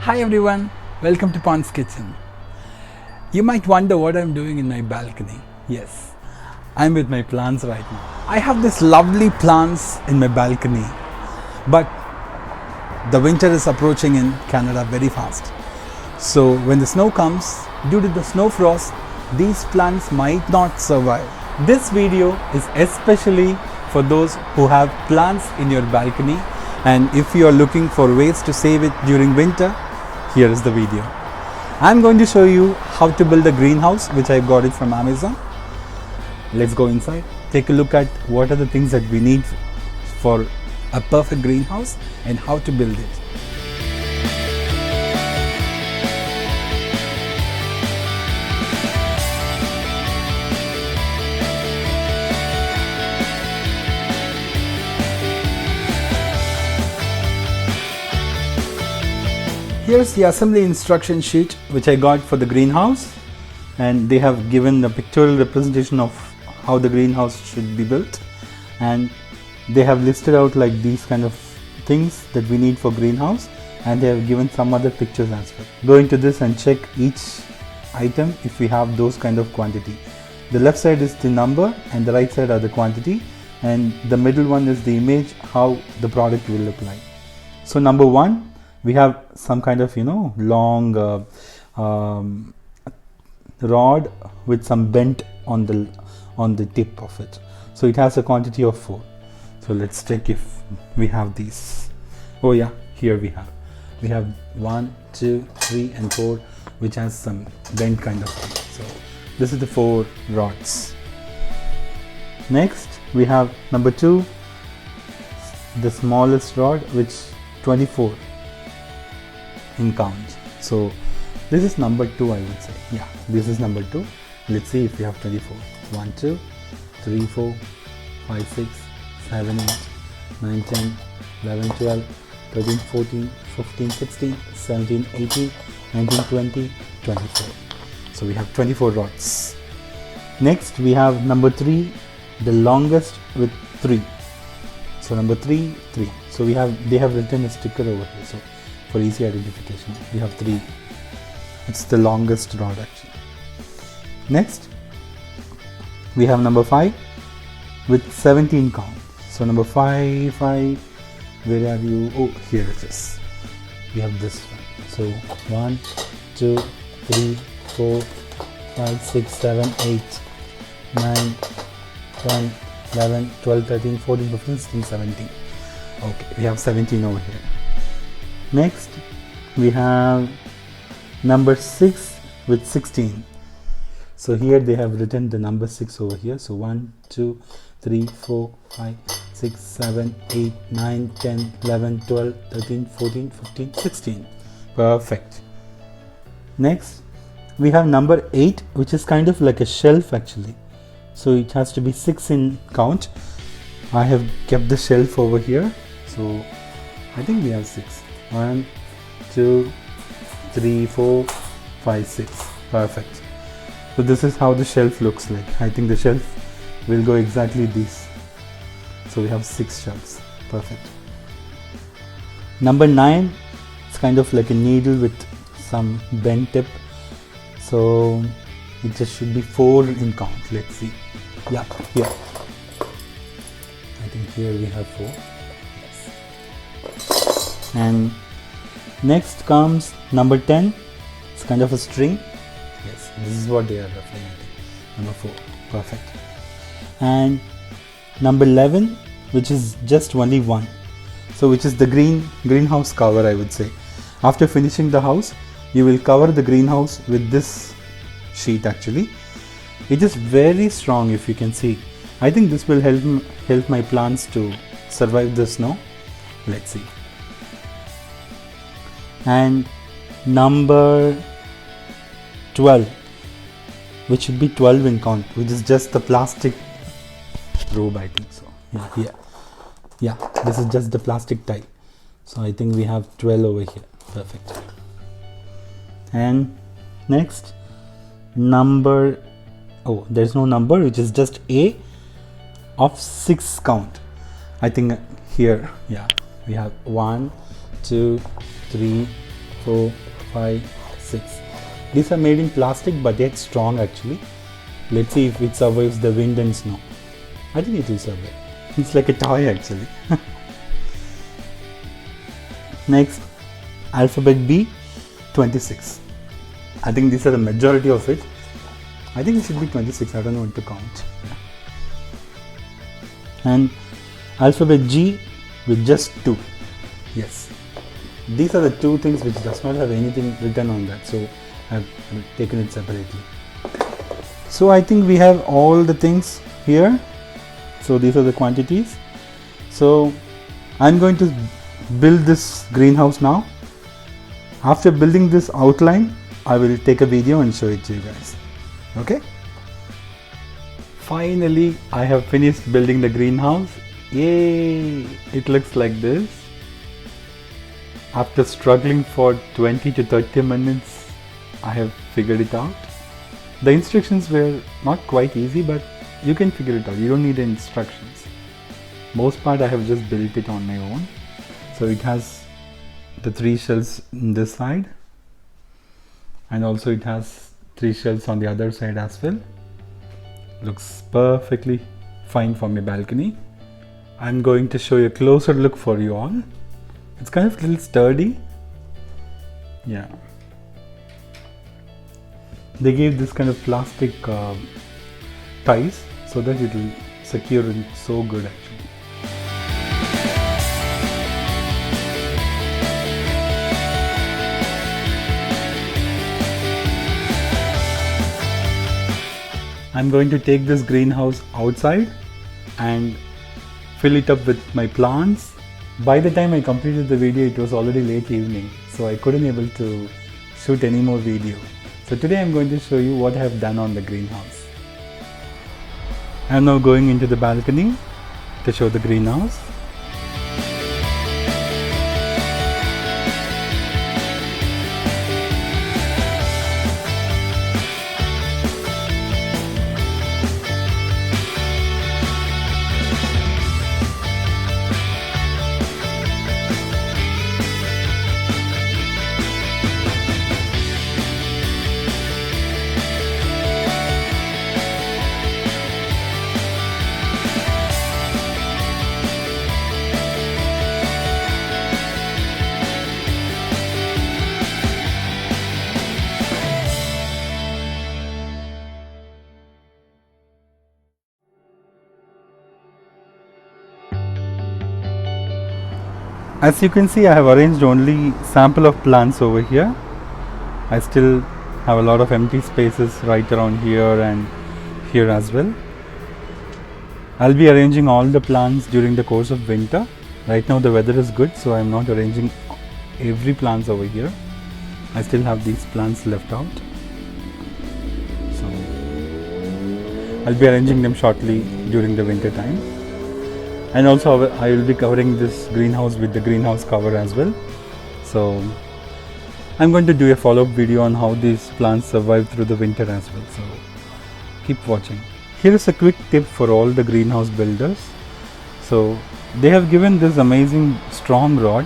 Hi everyone, welcome to Pon's Kitchen. You might wonder what I'm doing in my balcony. Yes, I'm with my plants right now. I have this lovely plants in my balcony, but the winter is approaching in Canada very fast. So when the snow comes, due to the snow frost, these plants might not survive. This video is especially for those who have plants in your balcony, and if you are looking for ways to save it during winter, here is the video. I'm going to show you how to build a greenhouse, which I got it from Amazon. Let's go inside, take a look at what are the things that we need for a perfect greenhouse and how to build it. Here's the assembly instruction sheet which I got for the greenhouse, and they have given a pictorial representation of how the greenhouse should be built, and they have listed out like these kind of things that we need for greenhouse, and they have given some other pictures as well. Go into this and check each item if we have those kind of quantity. The left side is the number and the right side are the quantity, and the middle one is the image how the product will look like. So number one, we have some kind of long rod with some bent on the tip of it. So it has a quantity of 4. So let's check if we have these. Oh yeah, here we have 1, 2, 3 and 4, which has some bent kind of thing. So this is the 4 rods. Next we have number 2, the smallest rod, which 24 in count. So this is number 2, I would say. Yeah, this is number 2. Let's see if we have 24. 1, 2, 3, 4, 5, 6, 7, 8, 9, 10, 11, 12, 13, 14, 15, 16, 17, 18, 19, 20, 24. So we have 24 rods. Next we have number 3, the longest with 3. So number 3, 3. So they have written a sticker over here. So for easy identification, we have 3. It's the longest rod actually. Next we have number 5 with 17 count. So number 5, where are you? Oh, here it is. We have this one. So 1, 2, 3, 4, 5, 6, 7, 8, 9, 10, 11, 12, 13, 14, 15, 16, 17. Okay, we have 17 over here. Next we have number 6 with 16. So here they have written the number 6 over here. So 1, 2, 3, 4, 5, 6, 7, 8, 9, 10, 11, 12, 13, 14, 15, 16. Perfect. Next we have number 8, which is kind of like a shelf actually. So it has to be 6 in count. I have kept the shelf over here. So I think we have 6. 1, 2, 3, 4, 5, 6. Perfect. So this is how the shelf looks like. I think the shelf will go exactly this. So we have 6 shelves. Perfect. Number 9, it's kind of like a needle with some bent tip. So it just should be 4 in count. Let's see. Yeah, here. I think here we have 4. Yes. And next comes number 10. It's kind of a string. Yes, this is what they are referring to. Number 4. Perfect. And number 11, which is just only 1. So which is the greenhouse cover, I would say. After finishing the house, you will cover the greenhouse with this sheet actually. It is very strong, if you can see. I think this will help my plants to survive the snow. Let's see. And number 12, which should be 12 in count, which is just the plastic robe, I think so. Yeah, this is just the plastic tie. So I think we have 12 over here. Perfect. And next number, oh, there's no number, which is just A of 6 count. I think here, yeah, we have 1, 2, 3, 4, 5, 6. These are made in plastic but yet strong actually. Let's see if it survives the wind and snow. I think it will survive. It's like a toy actually. Next, alphabet B, 26. I think these are the majority of it. I think it should be 26. I don't know what to count. And alphabet G with just 2. Yes. These are the two things which does not have anything written on that. So I've taken it separately. So I think we have all the things here. So these are the quantities. So I'm going to build this greenhouse now. After building this outline, I will take a video and show it to you guys. Okay? Finally, I have finished building the greenhouse. Yay! It looks like this. After struggling for 20 to 30 minutes, I have figured it out. The instructions were not quite easy, but you can figure it out. You don't need instructions. Most part I have just built it on my own. So it has the 3 shells in this side, and also it has 3 shells on the other side as well. Looks perfectly fine for my balcony. I'm going to show you a closer look for you all. It's kind of a little sturdy. Yeah. They gave this kind of plastic ties so that it will secure it so good actually. I'm going to take this greenhouse outside and fill it up with my plants. By the time I completed the video, it was already late evening, so I couldn't able to shoot any more video. So today I'm going to show you what I have done on the greenhouse. I'm now going into the balcony to show the greenhouse. As you can see, I have arranged only sample of plants over here. I still have a lot of empty spaces right around here and here as well. I'll be arranging all the plants during the course of winter. Right now the weather is good, so I'm not arranging every plants over here. I still have these plants left out. So I'll be arranging them shortly during the winter time. And also I will be covering this greenhouse with the greenhouse cover as well. So I'm going to do a follow-up video on how these plants survive through the winter as well. So keep watching. Here is a quick tip for all the greenhouse builders. So they have given this amazing strong rod,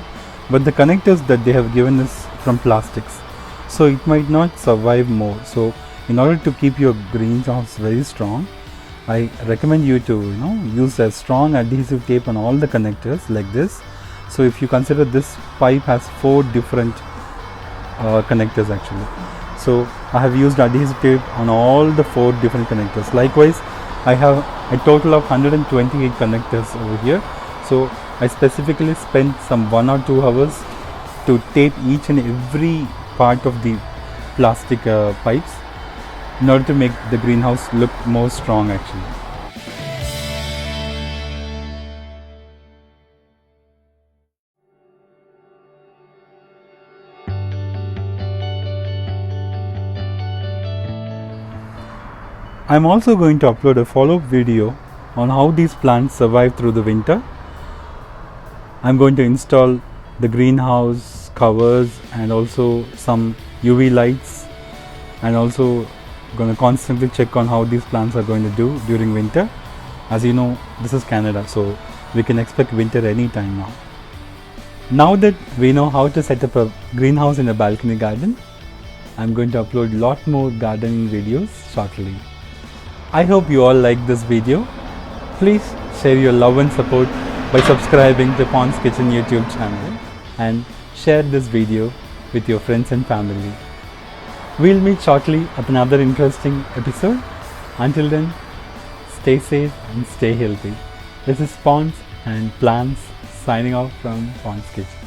but the connectors that they have given is from plastics. So it might not survive more. So in order to keep your greenhouse very strong, I recommend you to use a strong adhesive tape on all the connectors like this. So if you consider this pipe has 4 different connectors actually. So I have used adhesive tape on all the 4 different connectors. Likewise, I have a total of 128 connectors over here. So I specifically spent some 1 or 2 hours to tape each and every part of the plastic pipes in order to make the greenhouse look more strong actually. I'm also going to upload a follow-up video on how these plants survive through the winter. I'm going to install the greenhouse covers and also some UV lights, and also going to constantly check on how these plants are going to do during winter. As you know, this is Canada, so we can expect winter anytime now. Now that we know how to set up a greenhouse in a balcony garden. I'm going to upload lot more gardening videos shortly. I hope you all like this video. Please share your love and support by subscribing to Ponds Kitchen YouTube channel and share this video with your friends and family. We'll meet shortly at another interesting episode. Until then, stay safe and stay healthy. This is Ponds and Plants signing off from Ponds Kitchen.